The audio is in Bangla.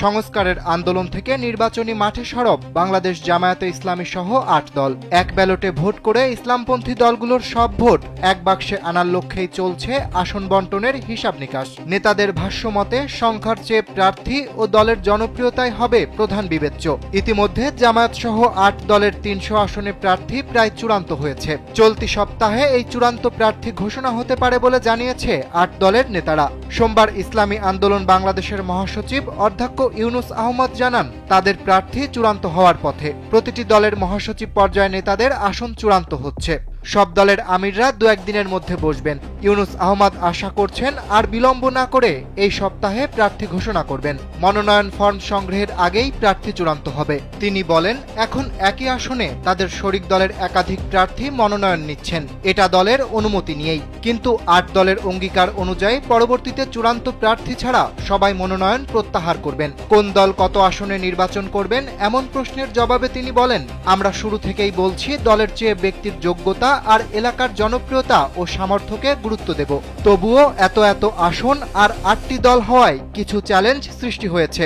সংস্কারের আন্দোলন থেকে নির্বাচনী মাঠে সরব বাংলাদেশ জামায়াতে ইসলামী সহ ৮ দল। এক ব্যালটে ভোট করে ইসলামপন্থী দলগুলোর সব ভোট এক বাক্সে আনার লক্ষ্যেই চলছে আসন বণ্টনের হিসাব নিকাশ। নেতাদের ভাষ্যমতে সংখ্যার চেয়ে প্রার্থী ও দলের জনপ্রিয়তাই হবে প্রধান বিবেচ্য। ইতিমধ্যে জামায়াত সহ ৮ দলের ৩০০ আসনে প্রার্থী প্রায় চূড়ান্ত হয়েছে। চলতি সপ্তাহে এই চূড়ান্ত প্রার্থী ঘোষণা হতে পারে বলে জানিয়েছে ৮ দলের নেতারা। সোমবার ইসলামী আন্দোলন বাংলাদেশের মহাসচিব অধ্যক্ষ ইউনুস আহমদ জানান, তাদের প্রার্থী চূড়ান্ত হওয়ার পথে। প্রতিটি দলের মহাসচিব পর্যায়ে নেতাদের আসন চূড়ান্ত হচ্ছে। সব দলের আমিররা ২-১ দিনের মধ্যে বসবেন। ইউনুস আহমদ আশা করছেন আর বিলম্ব না করে এই সপ্তাহে প্রার্থী ঘোষণা করবেন। মনোনয়ন ফর্ম সংগ্রহের আগেই প্রার্থী চূড়ান্ত হবে। তিনি বলেন, এখন একই আসনে তাদের শরিক দলের একাধিক প্রার্থী মনোনয়ন নিচ্ছেন, এটা দলের অনুমতি নিয়েই। কিন্তু ৮ দলের অঙ্গীকার অনুযায়ী পরবর্তীতে চূড়ান্ত প্রার্থী ছাড়া সবাই মনোনয়ন প্রত্যাহার করবেন। কোন দল কত আসনে নির্বাচন করবেন এমন প্রশ্নের জবাবে তিনি বলেন, আমরা শুরু থেকেই বলছি দলের চেয়ে ব্যক্তির যোগ্যতা আর এলাকার জনপ্রিয়তা ও সামর্থ্যকে গুরুত্ব দেব। তবুও এত আসন আর ৮টি দল হওয়ায় কিছু চ্যালেঞ্জ সৃষ্টি হয়েছে।